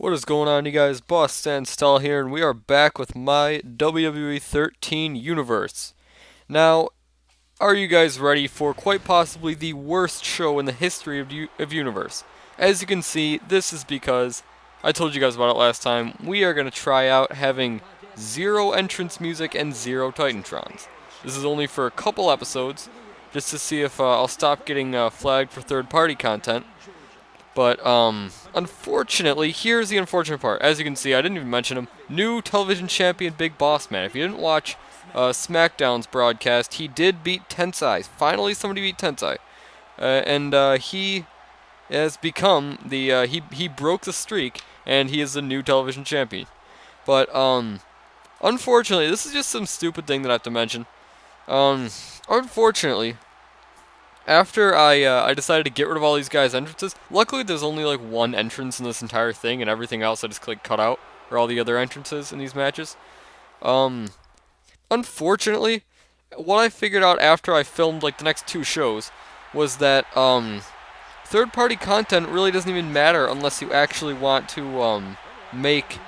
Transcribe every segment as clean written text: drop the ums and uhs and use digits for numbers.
What is going on, you guys? Boss Standstill here, and we are back with my WWE 13 universe. Now, are you guys ready for quite possibly the worst show in the history of universe? As you can see, this is because I told you guys about it last time. We are going to try out having zero entrance music and zero titantrons. This is only for a couple episodes, just to see if I'll stop getting flagged for third-party content. But, unfortunately, here's the unfortunate part. As you can see, I didn't even mention him. New television champion Big Boss Man. If you didn't watch SmackDown's broadcast, he did beat Tensai. Finally, somebody beat Tensai. And he has become the, he broke the streak, and he is the new television champion. But, unfortunately, this is just some stupid thing that I have to mention. Unfortunately, after I decided to get rid of all these guys' entrances, luckily there's only like one entrance in this entire thing, and everything else I just cut out, or all the other entrances in these matches. Unfortunately, what I figured out after I filmed like the next two shows was that third-party content really doesn't even matter unless you actually want to make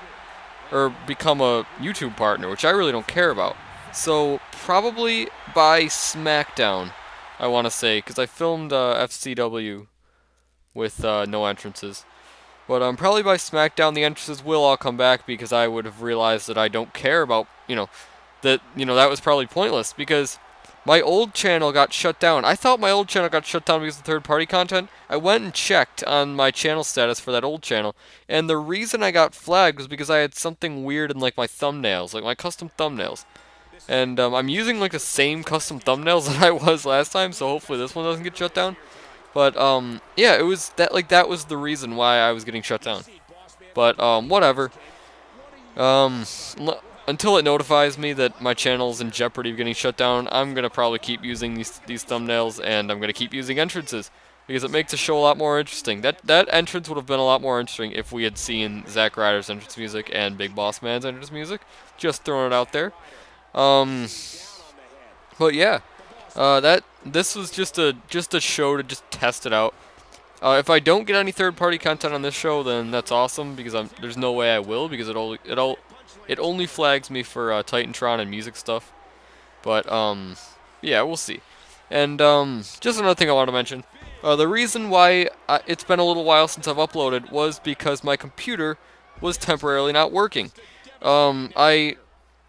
or become a YouTube partner, which I really don't care about. So probably by SmackDown, I want to say, because I filmed FCW with no entrances. But probably by SmackDown, the entrances will all come back because I would have realized that I don't care about, that was probably pointless because my old channel got shut down. I thought my old channel got shut down because of third-party content. I went and checked on my channel status for that old channel, and the reason I got flagged was because I had something weird in like my thumbnails, like my custom thumbnails. And I'm using like the same custom thumbnails that I was last time, so hopefully this one doesn't get shut down. But yeah, it was that was the reason why I was getting shut down. But whatever. Until it notifies me that my channel's in jeopardy of getting shut down, I'm gonna probably keep using these thumbnails, and I'm gonna keep using entrances because it makes the show a lot more interesting. That entrance would have been a lot more interesting if we had seen Zack Ryder's entrance music and Big Boss Man's entrance music. Just throwing it out there. But yeah, this was just a show to just test it out. If I don't get any third-party content on this show, then that's awesome because there's no way I will because it only flags me for Titantron and music stuff. But yeah, we'll see. And just another thing I want to mention. The reason why it's been a little while since I've uploaded was because my computer was temporarily not working.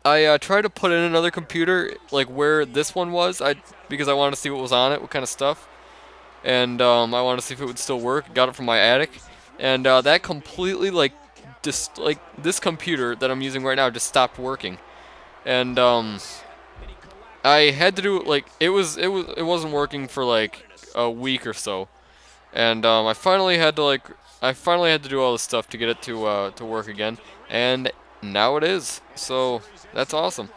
I tried to put in another computer, like where this one was, because I wanted to see what was on it, what kind of stuff, and I wanted to see if it would still work. Got it from my attic, and that completely this computer that I'm using right now just stopped working, and I had to do it wasn't working for like a week or so, and I finally had to do all this stuff to get it to work again, and now it is. So that's awesome.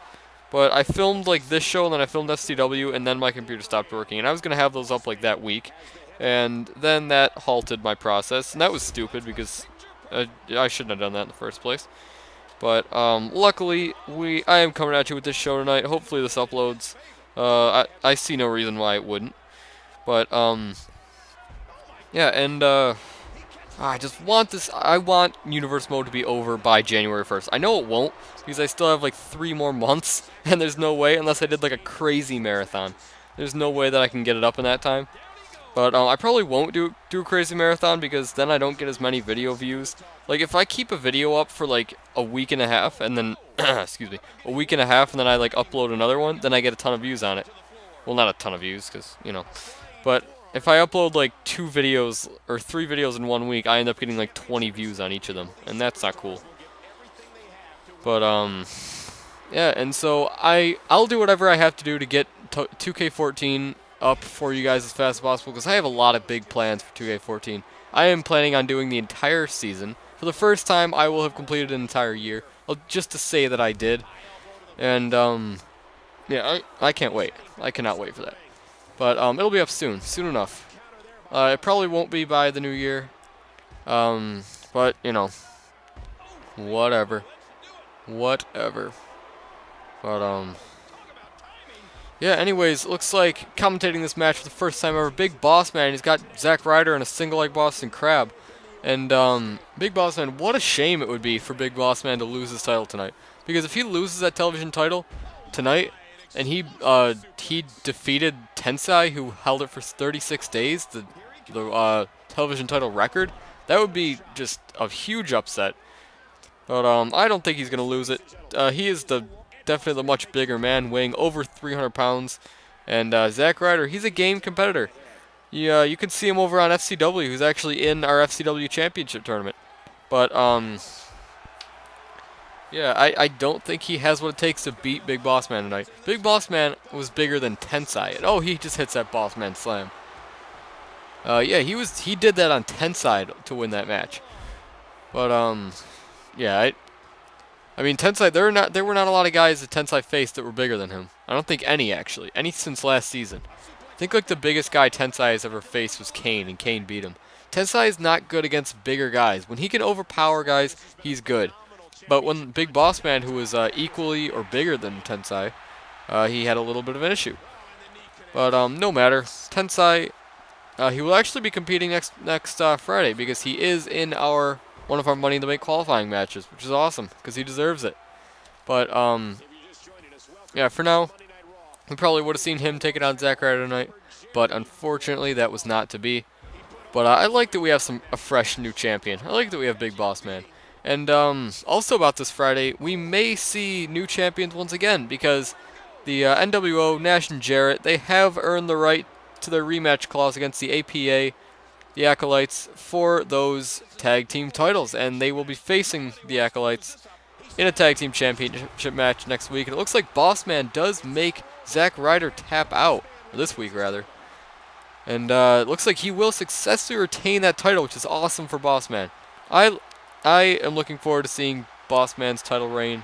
But I filmed like this show, and then I filmed FCW, and then my computer stopped working. And I was gonna have those up like that week, and then that halted my process, and that was stupid because I shouldn't have done that in the first place. But luckily, I am coming at you with this show tonight. Hopefully this uploads. I see no reason why it wouldn't. But yeah, and I just want this. I want Universe Mode to be over by January 1st. I know it won't because I still have like 3 more months, and there's no way unless I did like a crazy marathon. There's no way that I can get it up in that time. But I probably won't do a crazy marathon because then I don't get as many video views. Like if I keep a video up for like a week and a half and then excuse me, a week and a half and then I like upload another one, then I get a ton of views on it. Well, not a ton of views because, but if I upload like 2 videos or 3 videos in 1 week, I end up getting like 20 views on each of them, and that's not cool. But yeah, and so I'll do whatever I have to do to get 2K14 up for you guys as fast as possible because I have a lot of big plans for 2K14. I am planning on doing the entire season. For the first time, I will have completed an entire year, just to say that I did. And yeah, I can't wait. I cannot wait for that. But it'll be up soon enough. It probably won't be by the new year. But whatever. But yeah. Anyways, looks like commentating this match for the first time ever. Big Boss Man. He's got Zack Ryder and a single leg Boston Crab. And Big Boss Man, what a shame it would be for Big Boss Man to lose his title tonight. Because if he loses that television title tonight, and he defeated Tensai, who held it for 36 days, the television title record, that would be just a huge upset. But I don't think he's gonna lose it. He is definitely the much bigger man, weighing over 300 pounds. And Zack Ryder, he's a game competitor. Yeah, you can see him over on FCW, who's actually in our FCW Championship tournament. But yeah, I don't think he has what it takes to beat Big Boss Man tonight. Big Boss Man was bigger than Tensai. And, oh, he just hits that Boss Man slam. Yeah, he did that on Tensai to win that match. But yeah, I mean Tensai, there were not a lot of guys that Tensai faced that were bigger than him. I don't think any actually, any since last season. I think like the biggest guy Tensai has ever faced was Kane, and Kane beat him. Tensai is not good against bigger guys. When he can overpower guys, he's good. But when Big Boss Man, who was equally or bigger than Tensai, he had a little bit of an issue. But no matter, Tensai, he will actually be competing next Friday because he is in one of our Money in the Bank qualifying matches, which is awesome because he deserves it. But yeah, for now, we probably would have seen him take it on Zack Ryder tonight, but unfortunately that was not to be. But I like that we have a fresh new champion. I like that we have Big Boss Man. And also about this Friday, we may see new champions once again because the NWO, Nash and Jarrett, they have earned the right to their rematch clause against the APA, the Acolytes, for those tag team titles. And they will be facing the Acolytes in a tag team championship match next week. And it looks like Boss Man does make Zack Ryder tap out, or this week rather. And it looks like he will successfully retain that title, which is awesome for Boss Man. I am looking forward to seeing Boss Man's title reign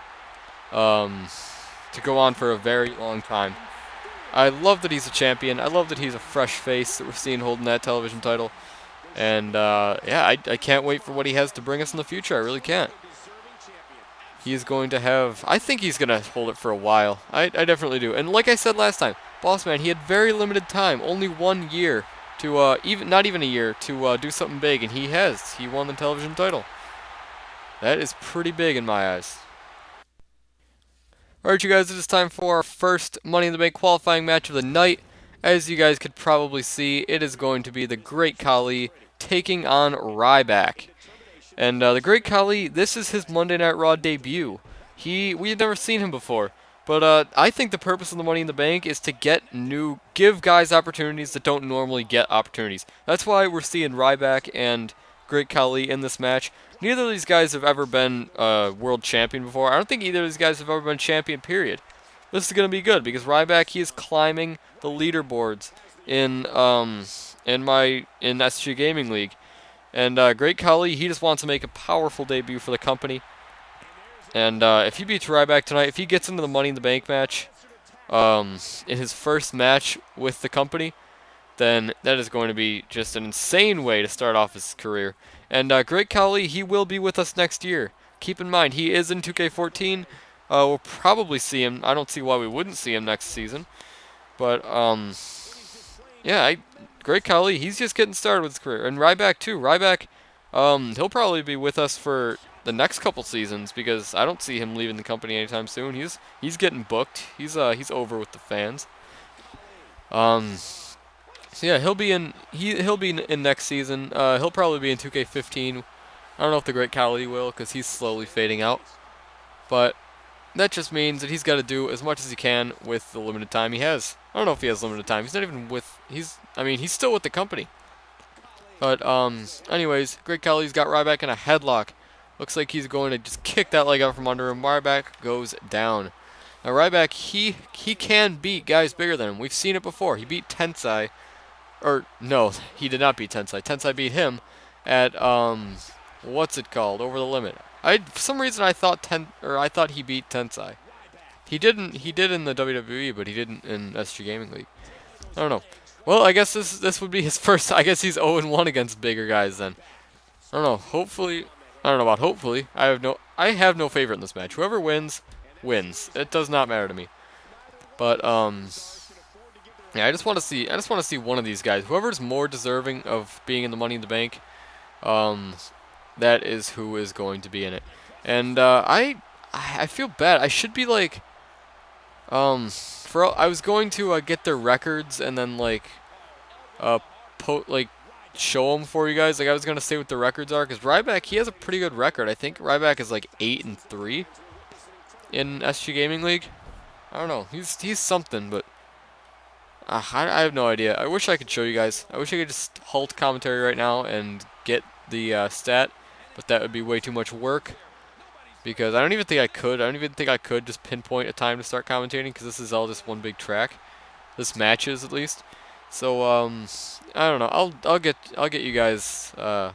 to go on for a very long time. I love that he's a champion. I love that he's a fresh face that we're seeing holding that television title. And yeah, I can't wait for what he has to bring us in the future. I really can't. He's going to have... I think he's going to hold it for a while. I definitely do. And like I said last time, Boss Man, he had very limited time. Only 1 year to... not even a year to do something big. And he has. He won the television title. That is pretty big in my eyes. Alright, you guys, it is time for our first Money in the Bank qualifying match of the night. As you guys could probably see, it is going to be the Great Khali taking on Ryback. And the Great Khali, this is his Monday Night Raw debut. We had never seen him before. But I think the purpose of the Money in the Bank is to give guys opportunities that don't normally get opportunities. That's why we're seeing Ryback and Great Khali in this match. Neither of these guys have ever been world champion before. I don't think either of these guys have ever been champion, period. This is going to be good because Ryback, he is climbing the leaderboards in SG Gaming League. And Great Khali, he just wants to make a powerful debut for the company. And if he beats Ryback tonight, if he gets into the Money in the Bank match in his first match with the company, then that is going to be just an insane way to start off his career. And Great Khali, he will be with us next year. Keep in mind, he is in 2K14. We'll probably see him. I don't see why we wouldn't see him next season. But, yeah, Great Khali, he's just getting started with his career. And Ryback, too. Ryback, he'll probably be with us for the next couple seasons because I don't see him leaving the company anytime soon. He's getting booked. He's over with the fans. So yeah, he'll be in next season. He'll probably be in 2K15. I don't know if the Great Khali will because he's slowly fading out. But that just means that he's got to do as much as he can with the limited time he has. I don't know if he has limited time. He's not even with... he's still with the company. But, anyways, Great Khali's got Ryback in a headlock. Looks like he's going to just kick that leg out from under him. Ryback goes down. Now, Ryback, he can beat guys bigger than him. We've seen it before. He beat Tensai. Or, no, he did not beat Tensai. Tensai beat him at, what's it called? Over the Limit. For some reason, I thought he beat Tensai. He did in the WWE, but he didn't in SG Gaming League. I don't know. Well, I guess this would be his first. I guess he's 0-1 against bigger guys then. I don't know. Hopefully, I don't know about hopefully. I have no favorite in this match. Whoever wins, wins. It does not matter to me. But yeah, I just want to see one of these guys. Whoever's more deserving of being in the Money in the Bank, Um, that is who is going to be in it. And I feel bad. I should be like I was going to get their records and then like uh like show them for you guys. Like I was gonna say what the records are because Ryback, he has a pretty good record. I think Ryback is like 8-3 in SG Gaming League. I don't know. He's something, but I have no idea. I wish I could show you guys. I wish I could just halt commentary right now and get the stat, but that would be way too much work because I don't even think I could. I don't even think I could just pinpoint a time to start commentating because this is all just one big track. This matches at least. So I don't know. I'll get you guys. I'll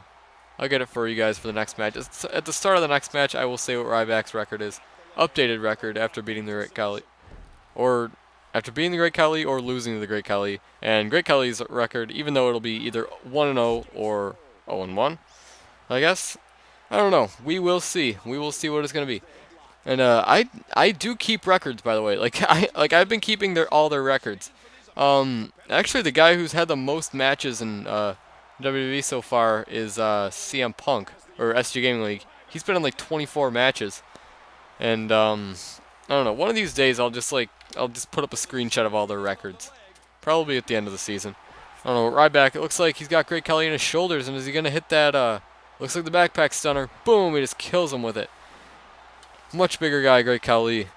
get it for you guys for the next match. At the start of the next match, I will say what Ryback's record is. Updated record after beating the Great Khali, or after beating the Great Khali or losing to the Great Khali. And Great Khali's record, even though it'll be either 1-0 or 0-1, I guess. I don't know. We will see. We will see what it's gonna be. And I do keep records, by the way. I've been keeping all their records. Actually, the guy who's had the most matches in WWE so far is CM Punk or SG Gaming League. He's been in like 24 matches, and I don't know. One of these days, I'll just put up a screenshot of all their records. Probably at the end of the season. I don't know. Ryback. It looks like he's got Great Khali in his shoulders, and is he gonna hit that? Looks like the backpack stunner. Boom! He just kills him with it. Much bigger guy, Great Khali.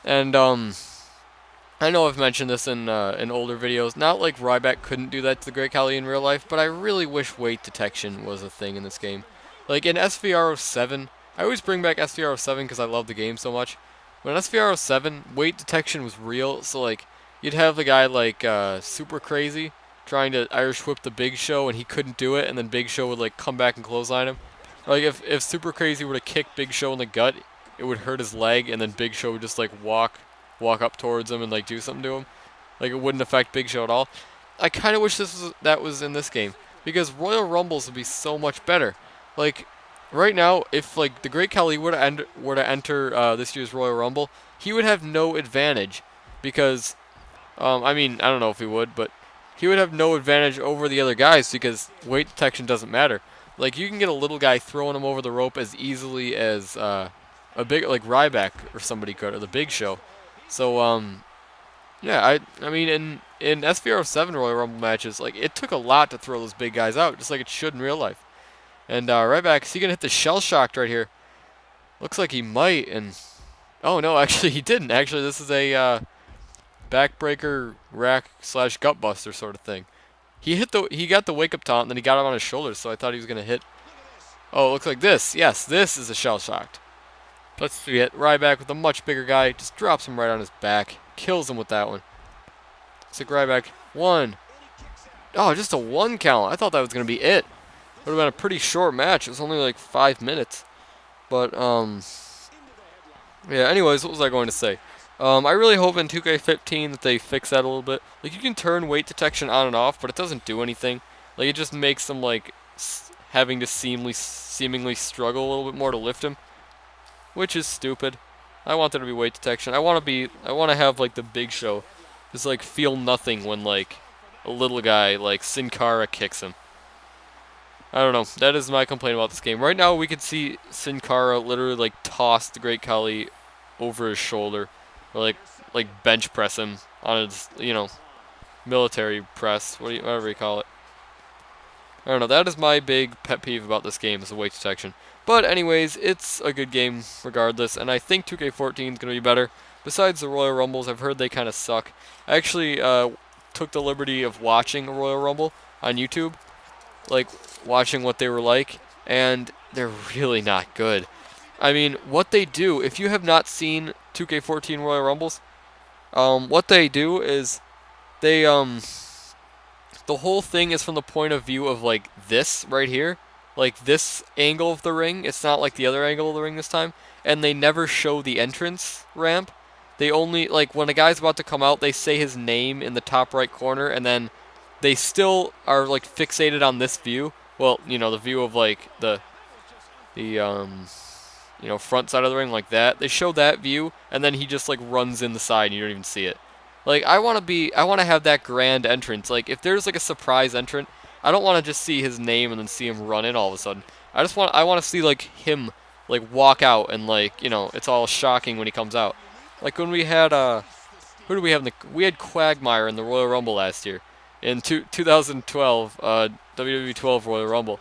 And I know I've mentioned this in older videos. Not like Ryback couldn't do that to the Great Khali in real life, but I really wish weight detection was a thing in this game. Like in SVR07, I always bring back SVR07 because I love the game so much. When SVR07, weight detection was real, so like you'd have the guy like Super Crazy trying to Irish whip the Big Show and he couldn't do it, and then Big Show would like come back and clothesline him. Like if Super Crazy were to kick Big Show in the gut, it would hurt his leg, and then Big Show would just like walk up towards him and like do something to him. Like it wouldn't affect Big Show at all. I kind of wish that was in this game because Royal Rumbles would be so much better. Like right now, if like the Great Khali were to enter this year's Royal Rumble, he would have no advantage because I mean I don't know if he would, but he would have no advantage over the other guys because weight detection doesn't matter. Like you can get a little guy throwing him over the rope as easily as a big like Ryback or somebody could, or the Big Show. So yeah, I mean in SVR07 Royal Rumble matches, like it took a lot to throw those big guys out, just like it should in real life. And Ryback, is he gonna hit the shell shocked right here? Looks like he might, and oh no, actually he didn't. Actually, this is a backbreaker rack / gutbuster sort of thing. He got the wake up taunt, and then he got him on his shoulders, so I thought he was gonna hit. Oh, it looks like this. Yes, this is a shell shocked. Let's see it. Ryback with a much bigger guy just drops him right on his back, kills him with that one. Sick Ryback. 1. Oh, just a 1 count. I thought that was gonna be it. Would have been a pretty short match. It was only like 5 minutes. But yeah. Anyways, what was I going to say? I really hope in 2K15 that they fix that a little bit. Like you can turn weight detection on and off, but it doesn't do anything. Like it just makes them like having to seemingly struggle a little bit more to lift him, which is stupid. I want there to be weight detection. I want to have like the Big Show just like feel nothing when like a little guy like Sin Cara kicks him. I don't know. That is my complaint about this game. Right now we could see Sin Cara literally like toss the Great Khali over his shoulder, or like bench press him on his military press, whatever you call it. I don't know. That is my big pet peeve about this game, is the weight detection. But anyways, it's a good game regardless, and I think 2K14 is going to be better. Besides the Royal Rumbles, I've heard they kind of suck. I actually took the liberty of watching a Royal Rumble on YouTube, like watching what they were like, and they're really not good. I mean, what they do, if you have not seen 2K14 Royal Rumbles, what they do is they the whole thing is from the point of view of like this right here, like this angle of the ring. It's not like the other angle of the ring this time, and they never show the entrance ramp. They only, like when a guy's about to come out, they say his name in the top right corner, and then they still are like fixated on this view. Well, the view of like the front side of the ring, like that. They show that view, and then he just like runs in the side and you don't even see it. Like I want to have that grand entrance. Like if there's like a surprise entrant, I don't want to just see his name and then see him run in all of a sudden. I want to see like him like walk out and like, you know, it's all shocking when he comes out. Like when we had who do we have in the we had Quagmire in the Royal Rumble last year in 2012 WWE 12 Royal Rumble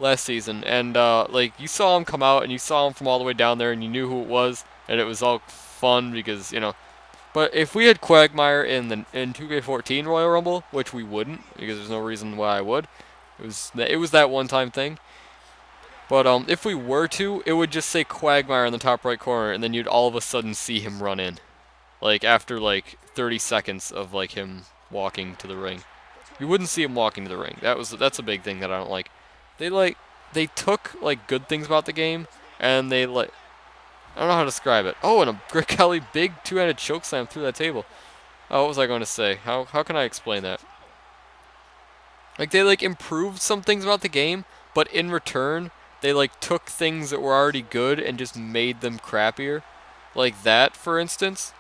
last season, and like you saw him come out and you saw him from all the way down there and you knew who it was, and it was all fun because, you know. But if we had Quagmire in 2K14 Royal Rumble, which we wouldn't because there's no reason why I would, it was that one time thing. But if we were to, it would just say Quagmire in the top right corner, and then you'd all of a sudden see him run in, like after like 30 seconds of like him walking to the ring. You wouldn't see him walking to the ring. That's a big thing that I don't like. They took like good things about the game, and they like, I don't know how to describe it. Oh, and a Great Khali big two-handed chokeslam through that table. Oh, what was I going to say? How can I explain that? Like they like improved some things about the game, but in return they like took things that were already good and just made them crappier. Like that, for instance.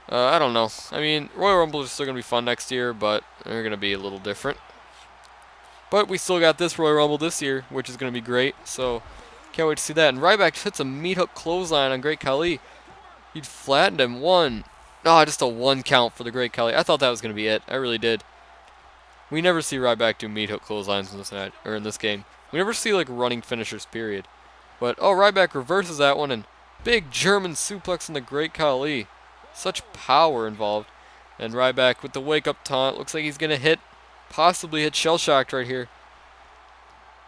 I don't know. I mean, Royal Rumble is still going to be fun next year, but they're going to be a little different. But we still got this Royal Rumble this year, which is going to be great, so can't wait to see that. And Ryback just hits a meat hook clothesline on Great Khali. He'd flattened him. Just a 1 count for the Great Khali. I thought that was going to be it. I really did. We never see Ryback do meat hook clotheslines in this match, or in this game. We never see like running finishers, period. But Ryback reverses that one, and big German suplex on the Great Khali. Such power involved. And Ryback with the wake up taunt. Looks like he's going to possibly hit Shell Shocked right here.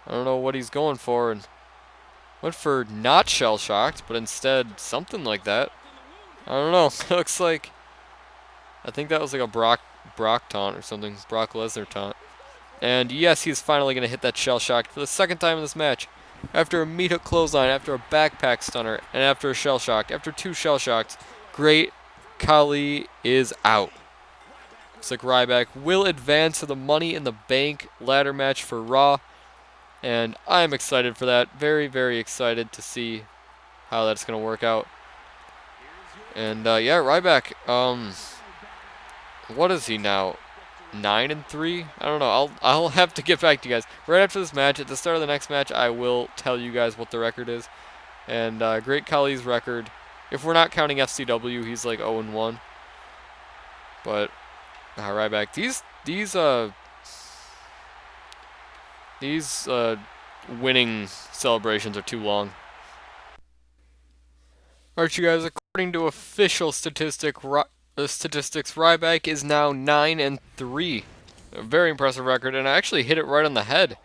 I don't know what he's going for, and went for not Shell Shocked, but instead something like that. I don't know. It looks like, I think that was like a Brock taunt or something. Brock Lesnar taunt. And yes, he's finally going to hit that Shell Shocked for the second time in this match. After a meat hook clothesline, after a backpack stunner, and after a Shell Shock. After 2 Shell Shocks, Great Khali is out. Looks like Ryback will advance to the Money in the Bank ladder match for Raw. And I'm excited for that. Very, very excited to see how that's going to work out. And yeah, Ryback, what is he now? 9-3? I don't know. I'll have to get back to you guys. Right after this match, at the start of the next match, I will tell you guys what the record is. And Great Khali's record, if we're not counting FCW, he's like 0-1. But Ryback, these winning celebrations are too long. Alright, you guys, according to official statistics, Ryback is now 9-3. A very impressive record, and I actually hit it right on the head.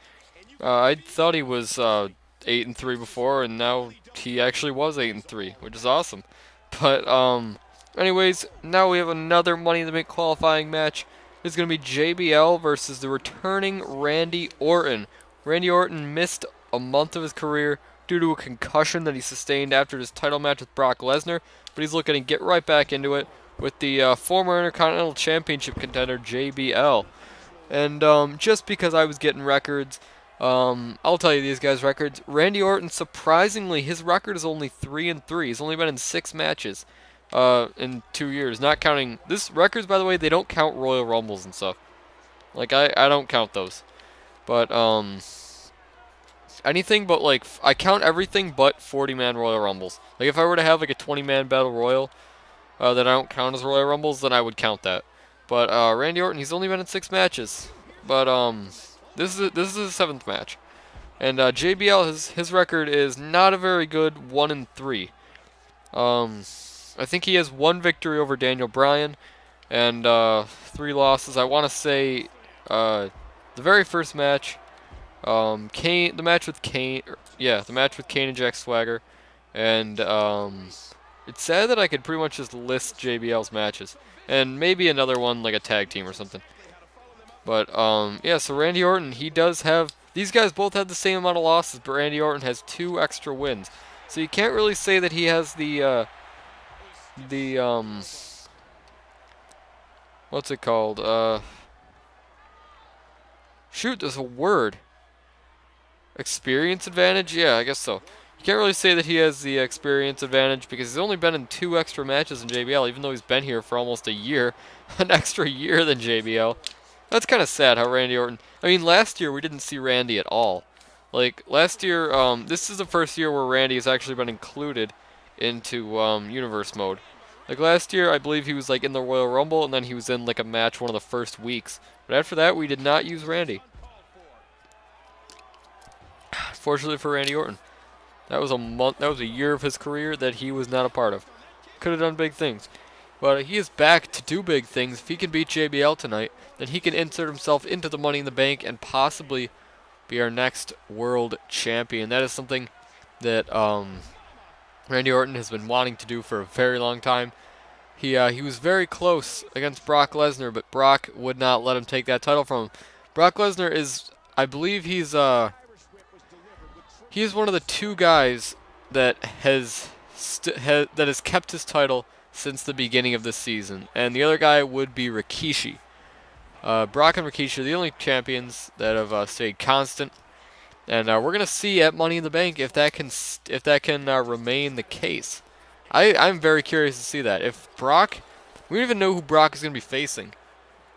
I thought he was 8-3 before, and now he actually was 8-3, which is awesome. But anyways, now we have another Money in the Bank qualifying match. It's going to be JBL versus the returning Randy Orton. Randy Orton missed a month of his career due to a concussion that he sustained after his title match with Brock Lesnar, but he's looking to get right back into it with the former Intercontinental Championship contender JBL. And just because I was getting records, I'll tell you these guys' records. Randy Orton, surprisingly, his record is only 3-3. He's only been in 6 matches in 2 years. Not counting this records, by the way. They don't count Royal Rumbles and stuff. Like I don't count those. But anything but like I count everything but 40-man Royal Rumbles. Like if I were to have like a 20-man Battle Royal that I don't count as Royal Rumbles, then I would count that. But Randy Orton, he's only been in 6 matches. But this is his 7th match. And JBL, his record is not a very good 1-3. I think he has 1 victory over Daniel Bryan and 3 losses. I want to say the very first match, the match with Kane and Jack Swagger, and it's sad that I could pretty much just list JBL's matches, and maybe another one like a tag team or something. But yeah, so Randy Orton, he does have, these guys both have the same amount of losses, but Randy Orton has 2 extra wins, so you can't really say that he has the what's it called? Shoot, there's a word. Experience advantage? Yeah, I guess so. You can't really say that he has the experience advantage because he's only been in 2 extra matches in JBL, even though he's been here for almost a year. An extra year than JBL. That's kind of sad how Randy Orton. I mean, last year we didn't see Randy at all. Like last year, this is the first year where Randy has actually been included into universe mode. Like last year, I believe he was like in the Royal Rumble, and then he was in like a match one of the first weeks. But after that, we did not use Randy. Fortunately for Randy Orton, that was a month. That was a year of his career that he was not a part of. Could have done big things. But he is back to do big things. If he can beat JBL tonight, then he can insert himself into the Money in the Bank and possibly be our next world champion. That is something that Randy Orton has been wanting to do for a very long time. He was very close against Brock Lesnar, but Brock would not let him take that title from him. Brock Lesnar is, I believe he's one of the two guys that has kept his title since the beginning of this season, and the other guy would be Rikishi. Brock and Rikishi are the only champions that have stayed constant, and we're gonna see at Money in the Bank if that can remain the case. I'm very curious to see that. If Brock, we don't even know who Brock is gonna be facing.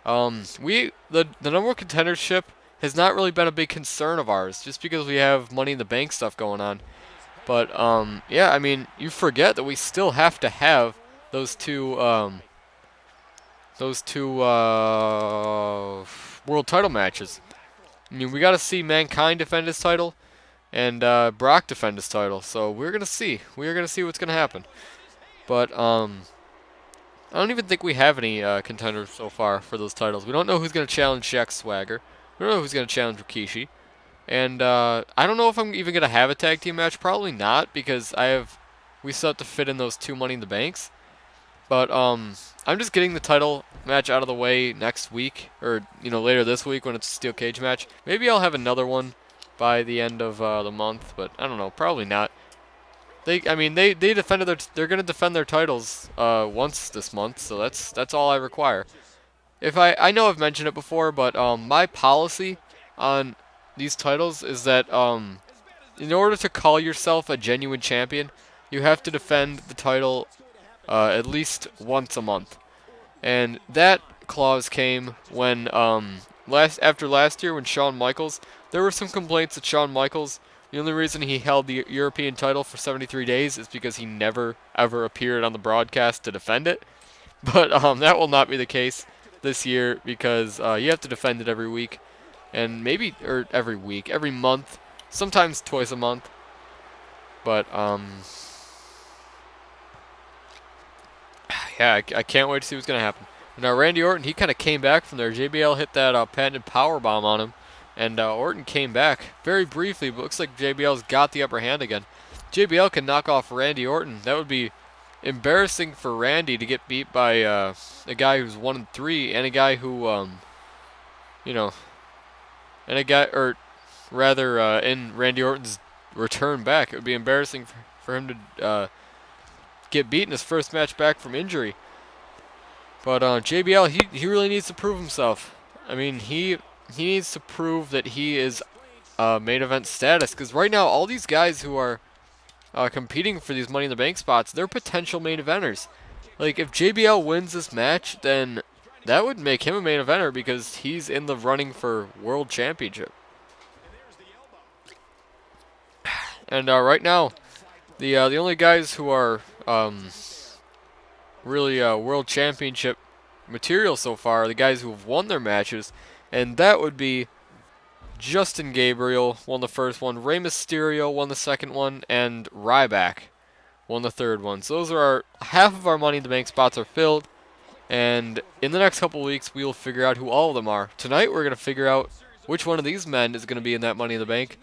The number one contendership has not really been a big concern of ours, just because we have Money in the Bank stuff going on. But yeah, I mean, you forget that we still have to have those two world title matches. I mean, we got to see Mankind defend his title and Brock defend his title. So we're gonna see. We're gonna see what's gonna happen. But I don't even think we have any contenders so far for those titles. We don't know who's gonna challenge Jack Swagger. We don't know who's gonna challenge Rikishi. And I don't know if I'm even gonna have a tag team match. Probably not, because we still have to fit in those two Money in the Banks. But I'm just getting the title match out of the way next week, or later this week when it's a steel cage match. Maybe I'll have another one by the end of the month, but I don't know. Probably not. They're gonna defend their titles once this month, so that's all I require. I know I've mentioned it before, but my policy on these titles is that in order to call yourself a genuine champion, you have to defend the title at least once a month. And that clause came when after last year when Shawn Michaels, there were some complaints that Shawn Michaels, the only reason he held the European title for 73 days is because he never ever appeared on the broadcast to defend it. But that will not be the case this year, because you have to defend it every week, and every month, sometimes twice a month. But yeah, I can't wait to see what's going to happen. Now, Randy Orton, he kind of came back from there. JBL hit that patented powerbomb on him, and Orton came back very briefly, but looks like JBL's got the upper hand again. JBL can knock off Randy Orton. That would be embarrassing for Randy to get beat by a guy who's 1-3, and a guy who, in Randy Orton's return back. It would be embarrassing for him to get beat in his first match back from injury. But JBL, he really needs to prove himself. I mean, he needs to prove that he is main event status, because right now all these guys who are competing for these Money in the Bank spots, they're potential main eventers. Like, if JBL wins this match, then that would make him a main eventer, because he's in the running for World Championship. And right now, the only guys who are really World Championship material so far are the guys who have won their matches, and that would be Justin Gabriel won the first one, Rey Mysterio won the second one, and Ryback won the third one. So those are half of our Money in the Bank spots are filled, and in the next couple weeks we will figure out who all of them are. Tonight we're going to figure out which one of these men is going to be in that Money in the Bank.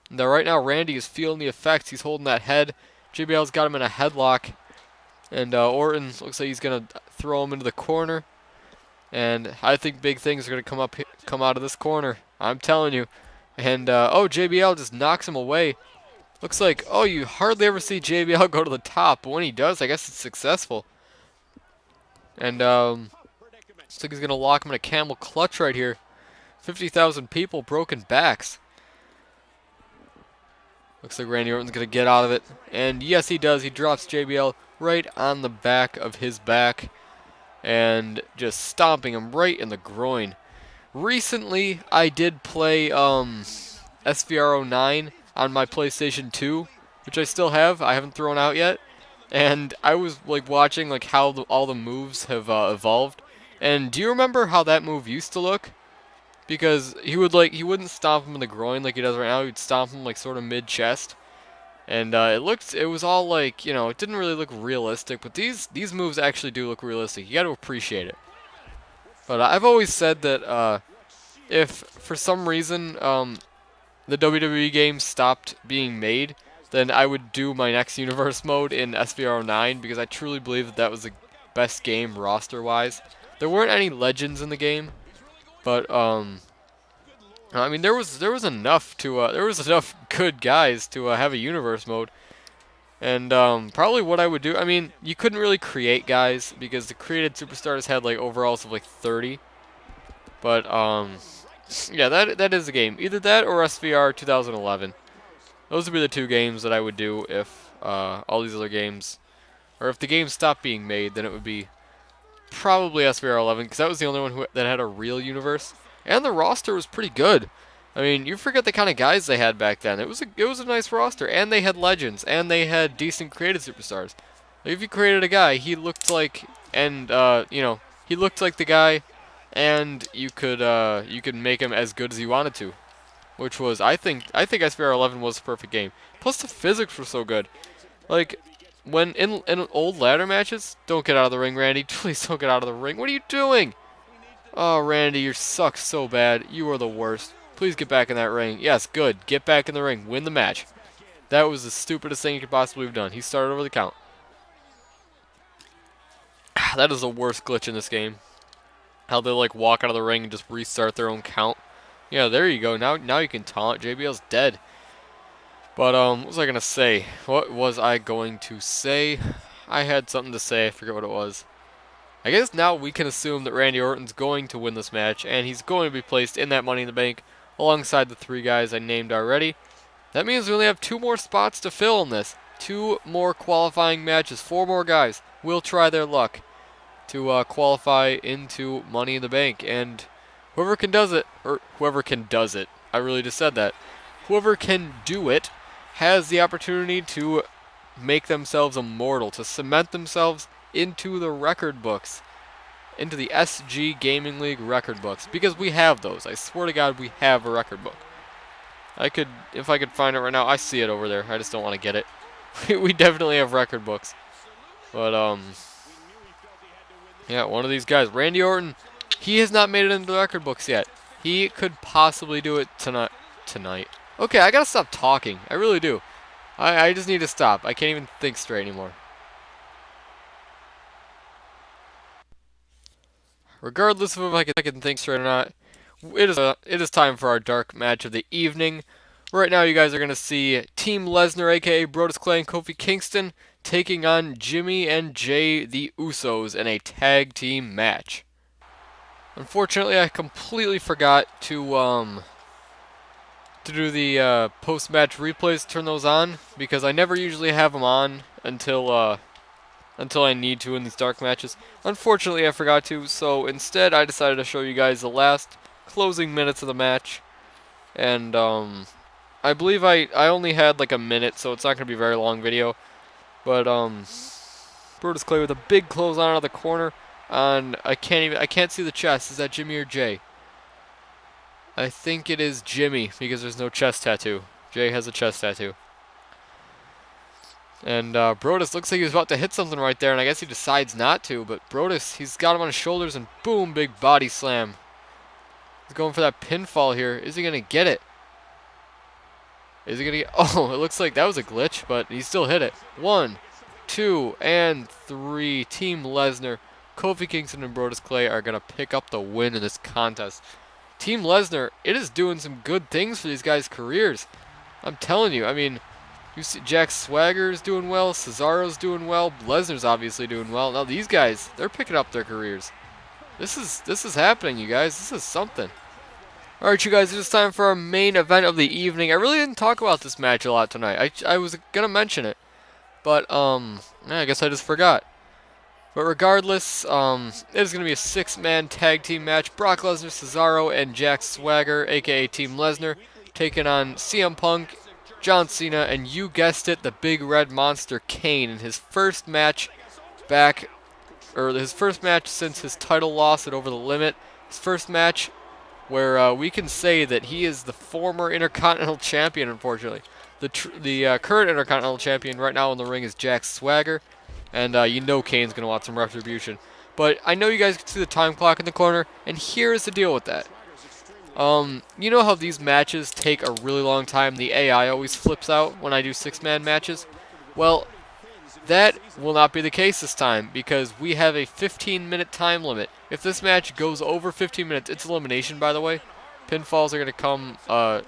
Now right now Randy is feeling the effects. He's holding that head. JBL's got him in a headlock, and Orton looks like he's going to throw him into the corner. And I think big things are going to come out of this corner. I'm telling you. And, JBL just knocks him away. Looks like, you hardly ever see JBL go to the top. But when he does, I guess it's successful. And, looks like he's going to lock him in a camel clutch right here. 50,000 people, broken backs. Looks like Randy Orton's going to get out of it. And, yes, he does. He drops JBL right on the back of his back, and just stomping him right in the groin. Recently, I did play SVR09 on my PlayStation 2, which I still have. I haven't thrown out yet. And I was like watching like how all the moves have evolved. And do you remember how that move used to look? Because he wouldn't stomp him in the groin like he does right now. He'd stomp him like sort of mid chest. And it was all like, it didn't really look realistic, but these moves actually do look realistic. You got to appreciate it. But I've always said that if for some reason the WWE games stopped being made, then I would do my next universe mode in SVR09 because I truly believe that that was the best game roster-wise. There weren't any legends in the game, but I mean there was enough to there was enough good guys to have a universe mode. And probably what I would do, I mean, you couldn't really create guys because the created superstars had like overalls of like 30. But yeah, that is the game. Either that or SVR 2011. Those would be the two games that I would do if all these other games, or if the games stopped being made, then it would be probably SVR 11 because that was the only one that had a real universe, and the roster was pretty good. I mean, you forget the kind of guys they had back then. It was a nice roster, and they had legends, and they had decent created superstars. Like, if you created a guy, he looked like, and he looked like the guy, and you could make him as good as you wanted to, which was I think SVR 11 was the perfect game. Plus the physics were so good. Like when in old ladder matches, don't get out of the ring, Randy. Please don't get out of the ring. What are you doing? Oh, Randy, you suck so bad. You are the worst. Please get back in that ring. Yes, good. Get back in the ring. Win the match. That was the stupidest thing you could possibly have done. He started over the count. That is the worst glitch in this game. How they like walk out of the ring and just restart their own count. Yeah, there you go. Now you can taunt. JBL's dead. But what was I gonna say? What was I going to say? I had something to say. I forget what it was. I guess now we can assume that Randy Orton's going to win this match, and he's going to be placed in that Money in the Bank alongside the three guys I named already. That means we only have 2 more spots to fill in this. 2 more qualifying matches. 4 more guys will try their luck to qualify into Money in the Bank, and whoever can does it, I really just said that. Whoever can do it has the opportunity to make themselves immortal, to cement themselves into the record books, into the SG Gaming League record books, because we have those. I swear to God, we have a record book. If I could find it right now, I see it over there. I just don't want to get it. We definitely have record books. But yeah, one of these guys, Randy Orton, he has not made it into the record books yet. He could possibly do it tonight. Okay, I gotta stop talking. I really do. I just need to stop. I can't even think straight anymore. Regardless of if I can think straight or not, it is time for our dark match of the evening. Right now, you guys are gonna see Team Lesnar, aka Brodus Clay and Kofi Kingston, taking on Jimmy and Jay the Usos in a tag team match. Unfortunately, I completely forgot to do the post-match replays, turn those on, because I never usually have them on until I need to in these dark matches. Unfortunately, I forgot to, so instead I decided to show you guys the last closing minutes of the match. And I believe I only had like a minute, so it's not going to be a very long video. But Brodus Clay with a big clothesline out of the corner. And I can't see the chest. Is that Jimmy or Jay? I think it is Jimmy because there's no chest tattoo. Jay has a chest tattoo. And Brodus looks like he was about to hit something right there, and I guess he decides not to. But Brodus, he's got him on his shoulders, and boom, big body slam. He's going for that pinfall here. Is he going to get it? Is he going to get... Oh, it looks like that was a glitch, but he still hit it. 1, 2, and 3. Team Lesnar, Kofi Kingston, and Brodus Clay are going to pick up the win in this contest. Team Lesnar, it is doing some good things for these guys' careers. I'm telling you, I mean, you see Jack Swagger's doing well, Cesaro's doing well, Lesnar's obviously doing well. Now these guys, they're picking up their careers. This is happening, you guys. This is something. Alright, you guys, it is time for our main event of the evening. I really didn't talk about this match a lot tonight. I was going to mention it, but I guess I just forgot. But regardless, it is going to be a 6-man tag team match. Brock Lesnar, Cesaro, and Jack Swagger, aka Team Lesnar, taking on CM Punk, John Cena, and you guessed it, the Big Red Monster Kane in his first match back, or his first match since his title loss at Over the Limit. His first match where we can say that he is the former Intercontinental Champion, unfortunately. The current Intercontinental Champion right now in the ring is Jack Swagger, and you know Kane's going to want some retribution. But I know you guys can see the time clock in the corner, and here's the deal with that. You know how these matches take a really long time? The AI always flips out when I do 6-man matches. Well, that will not be the case this time because we have a 15-minute time limit. If this match goes over 15 minutes, it's elimination, by the way. Pinfalls are going to come.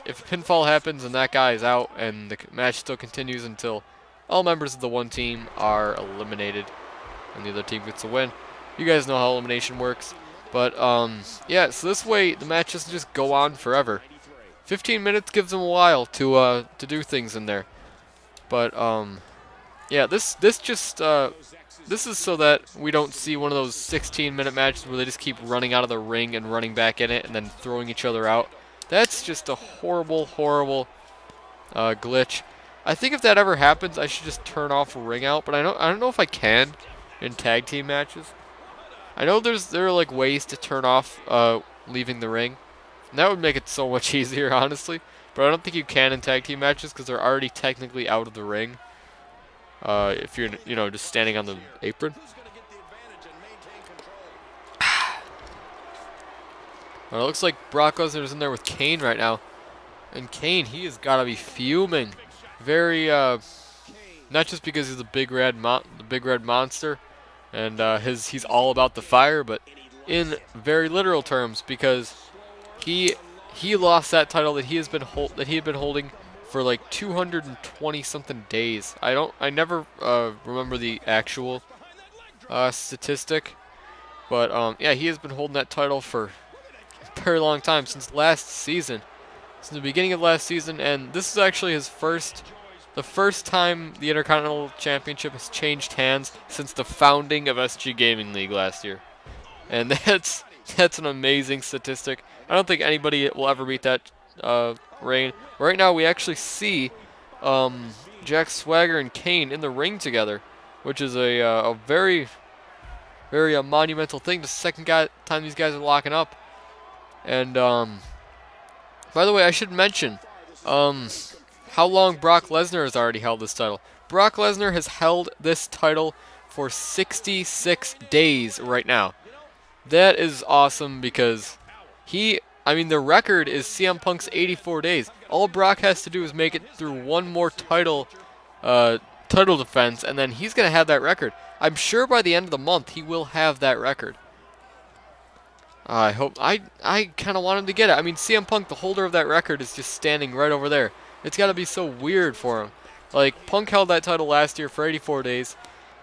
If a pinfall happens and that guy is out and the match still continues until all members of the one team are eliminated and the other team gets a win. You guys know how elimination works. But, yeah, so this way the match doesn't just go on forever. 15 minutes gives them a while to do things in there. But, yeah, this is so that we don't see one of those 16-minute matches where they just keep running out of the ring and running back in it and then throwing each other out. That's just a horrible, horrible glitch. I think if that ever happens, I should just turn off ring out, but I don't know if I can in tag team matches. I know there are like ways to turn off leaving the ring, and that would make it so much easier, honestly. But I don't think you can in tag team matches because they're already technically out of the ring. If you're, just standing on the apron. Well, it looks like Brock Lesnar's in there with Kane right now. And Kane, he has got to be fuming. Very, not just because he's the big red monster, and he's all about the fire, but in very literal terms because he lost that title that he had been holding for like 220 something days. I never remember the actual statistic, but yeah, he has been holding that title for a very long time, since last season, since the beginning of last season, and this is actually the first time the Intercontinental Championship has changed hands since the founding of SG Gaming League last year, and that's an amazing statistic. I don't think anybody will ever beat that reign. Right now, we actually see Jack Swagger and Kane in the ring together, which is a very, very monumental thing. The second time these guys are locking up. And by the way, I should mention how long Brock Lesnar has already held this title. Brock Lesnar has held this title for 66 days right now. That is awesome because the record is CM Punk's 84 days. All Brock has to do is make it through one more title defense, and then he's going to have that record. I'm sure by the end of the month he will have that record. I hope. I kind of want him to get it. I mean, CM Punk, the holder of that record, is just standing right over there. It's got to be so weird for him. Like, Punk held that title last year for 84 days,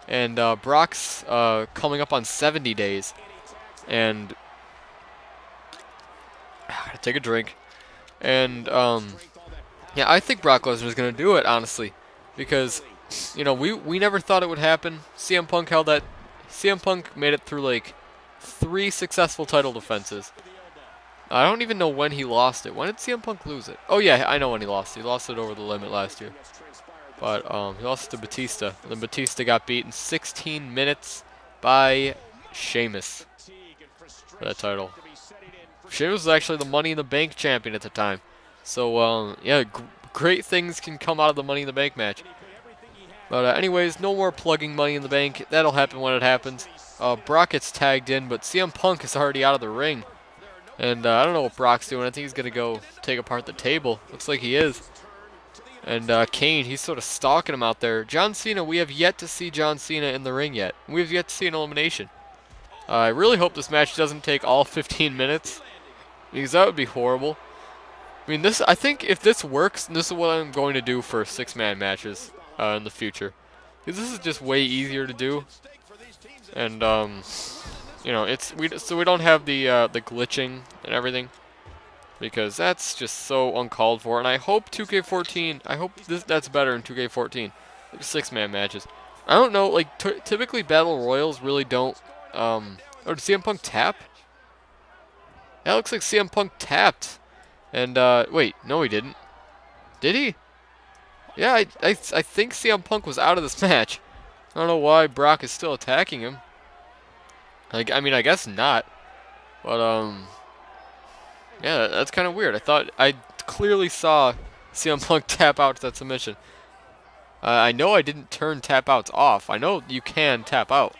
and Brock's coming up on 70 days. And I gotta take a drink. And yeah, I think Brock Lesnar is gonna do it, honestly, because we never thought it would happen. CM Punk made it through like 3 successful title defenses. I don't even know when he lost it. When did CM Punk lose it? Oh yeah, I know when he lost it. He lost it over the limit last year. But he lost to Batista. And then Batista got beaten 16 minutes by Sheamus for that title. Sheamus was actually the Money in the Bank champion at the time. So, yeah, great things can come out of the Money in the Bank match. But anyways, no more plugging Money in the Bank. That'll happen when it happens. Brock gets tagged in, but CM Punk is already out of the ring. And I don't know what Brock's doing. I think he's going to go take apart the table. Looks like he is. And Kane, he's sort of stalking him out there. John Cena, we have yet to see John Cena in the ring yet. We have yet to see an elimination. I really hope this match doesn't take all 15 minutes, because that would be horrible. I mean, I think if this works, this is what I'm going to do for 6-man matches in the future. Because this is just way easier to do. And, so we don't have the glitching and everything. Because that's just so uncalled for. And I hope 2K14, that's better in 2K14. 6-man matches. I don't know, like, typically Battle Royals really don't, oh, did CM Punk tap? That looks like CM Punk tapped. And, wait, no he didn't. Did he? Yeah, I think CM Punk was out of this match. I don't know why Brock is still attacking him. Like, I mean, I guess not. But, yeah, that's kind of weird. I clearly saw CM Punk tap out to that submission. I know I didn't turn tap outs off. I know you can tap out.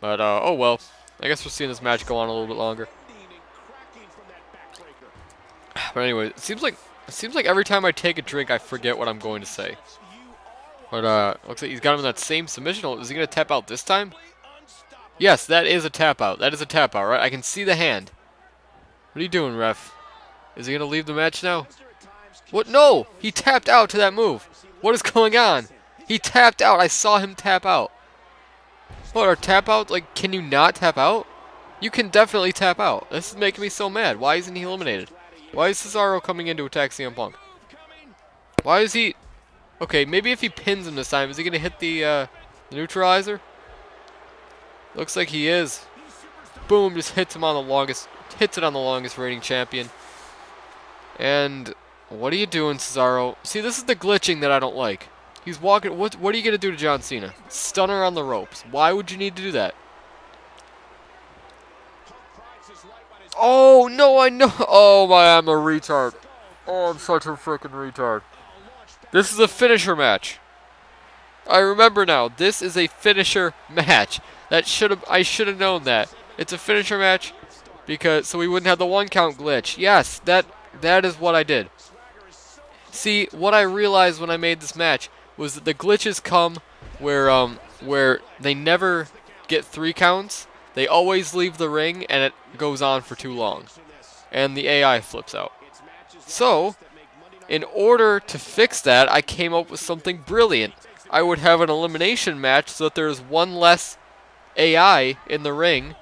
But, oh well. I guess we're seeing this match go on a little bit longer. But anyway, it seems like every time I take a drink, I forget what I'm going to say. But, looks like he's got him in that same submission. Is he going to tap out this time? Yes, that is a tap out. That is a tap out, right? I can see the hand. What are you doing, ref? Is he going to leave the match now? What? No! He tapped out to that move. What is going on? He tapped out. I saw him tap out. What, are tap outs, like, can you not tap out? You can definitely tap out. This is making me so mad. Why isn't he eliminated? Why is Cesaro coming in to attack CM Punk? Why is he... Okay, maybe if he pins him this time, is he going to hit the neutralizer? Looks like he is. Boom, just hits him on the longest... Hits it on the longest reigning champion. And... What are you doing, Cesaro? See, this is the glitching that I don't like. He's walking... What are you going to do to John Cena? Stunner on the ropes. Why would you need to do that? Oh, no, I know. Oh, I'm a retard. Oh, I'm such a freaking retard. This is a finisher match. I remember now. This is a finisher match. I should have known that. It's a finisher match so we wouldn't have the 1 count glitch. Yes, that is what I did. See, what I realized when I made this match was that the glitches come where they never get 3 counts. They always leave the ring and it goes on for too long. And the AI flips out. So, in order to fix that, I came up with something brilliant. I would have an elimination match so that there's 1 less AI in the ring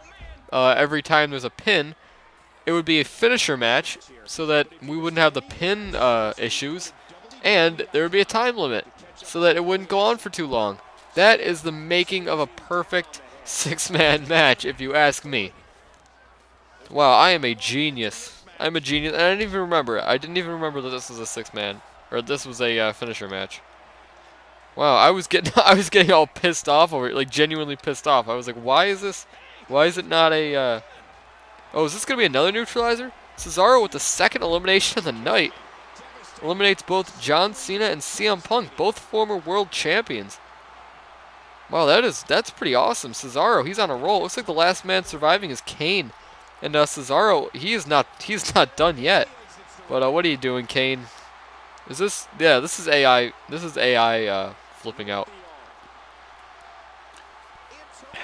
every time there's a pin. It would be a finisher match so that we wouldn't have the pin issues. And there would be a time limit so that it wouldn't go on for too long. That is the making of a perfect 6-man match, if you ask me. Wow, I am a genius. I'm a genius, and I didn't even remember it. I didn't even remember that this was a 6-man, or this was a finisher match. Wow, I was getting all pissed off over it, like genuinely pissed off. I was like, why is it not a? Oh, is this gonna be another neutralizer? Cesaro with the 2nd elimination of the night eliminates both John Cena and CM Punk, both former world champions. Wow, that's pretty awesome. Cesaro, he's on a roll. Looks like the last man surviving is Kane. And Cesaro, he's not done yet. But what are you doing, Kane? Is this... Yeah, this is AI. This is AI flipping out.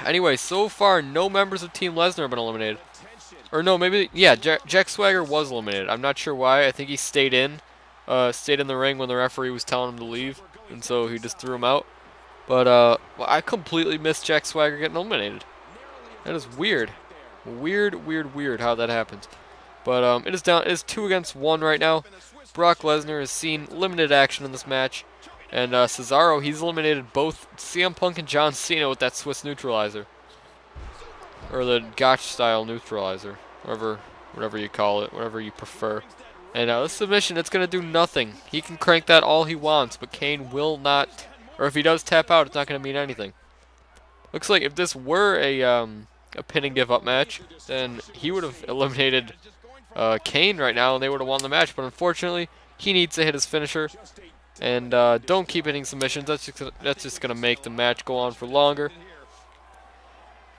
Anyway, so far, no members of Team Lesnar have been eliminated. Or no, maybe... Yeah, Jack Swagger was eliminated. I'm not sure why. I think he stayed in the ring when the referee was telling him to leave. And so he just threw him out. But, I completely missed Jack Swagger getting eliminated. That is weird. Weird how that happens. But, it is 2 against 1 right now. Brock Lesnar has seen limited action in this match. And, Cesaro, he's eliminated both CM Punk and John Cena with that Swiss neutralizer. Or the Gotch-style neutralizer. Whatever you call it. Whatever you prefer. And, this submission, it's going to do nothing. He can crank that all he wants, but Kane will not... Or if he does tap out, it's not going to mean anything. Looks like if this were a pin and give up match, then he would have eliminated Kane right now, and they would have won the match. But unfortunately, he needs to hit his finisher. And don't keep hitting submissions. That's just going to make the match go on for longer.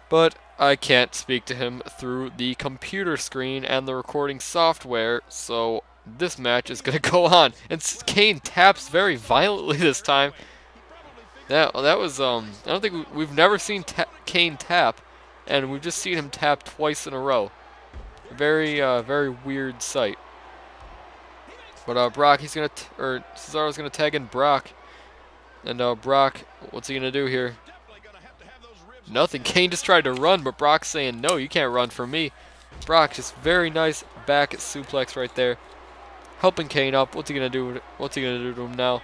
But I can't speak to him through the computer screen and the recording software, so this match is going to go on. And Kane taps very violently this time. That was, I don't think we've never seen Kane tap, and we've just seen him tap twice in a row. Very weird sight. But, Brock, Cesaro's gonna tag in Brock. And, Brock, what's he gonna do here? Nothing. Kane just tried to run, but Brock's saying, no, you can't run from me. Brock, just very nice back suplex right there. Helping Kane up. What's he gonna do to him now?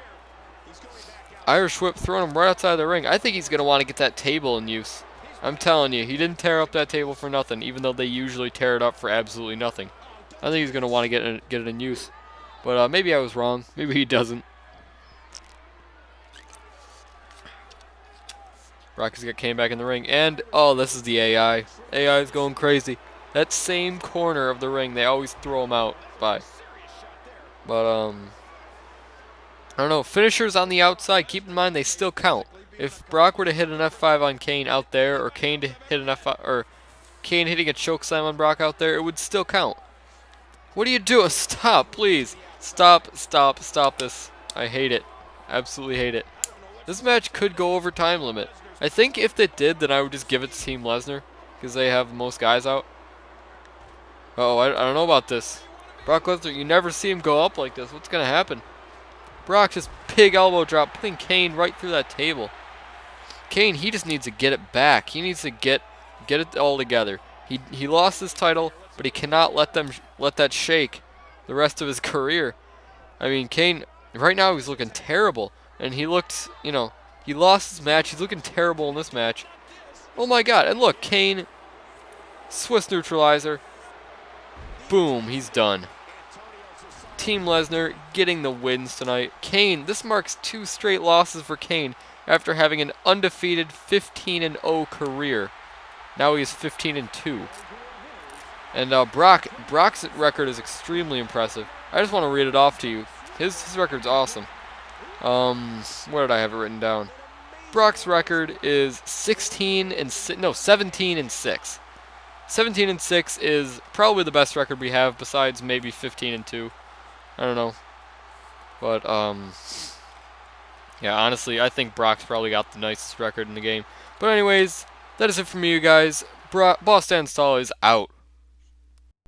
Irish whip throwing him right outside the ring. I think he's going to want to get that table in use. I'm telling you, he didn't tear up that table for nothing, even though they usually tear it up for absolutely nothing. I think he's going to want to get it in use. But maybe I was wrong. Maybe he doesn't. Brock has got Kane back in the ring. And, oh, this is the AI. AI is going crazy. That same corner of the ring, they always throw him out by. But, I don't know. Finishers on the outside, keep in mind they still count. If Brock were to hit an F5 on Kane out there, or Kane to hit an F5, or Kane hitting a chokeslam on Brock out there, it would still count. What are you doing? Stop, please. Stop this. I hate it. Absolutely hate it. This match could go over time limit. I think if it did, then I would just give it to Team Lesnar, because they have the most guys out. Uh-oh, I don't know about this. Brock Lesnar, you never see him go up like this. What's going to happen? Brock just pig elbow drop, putting Kane right through that table. Kane, he just needs to get it back. He needs to get it all together. He lost his title, but he cannot let that shake the rest of his career. I mean, Kane, right now he's looking terrible. And he looked, you know, he lost his match. He's looking terrible in this match. Oh my god, and look, Kane, Swiss neutralizer. Boom, he's done. Team Lesnar getting the wins tonight. Kane, this marks 2 straight losses for Kane after having an undefeated 15-0 career. Now he is 15-2. And Brock's record is extremely impressive. I just want to read it off to you. His record's awesome. Where did I have it written down? Brock's record is 17-6. 17-6 is probably the best record we have, besides maybe 15-2. I don't know. But, yeah, honestly, I think Brock's probably got the nicest record in the game. But anyways, that is it from me, you guys. Boss Dan Stall is out.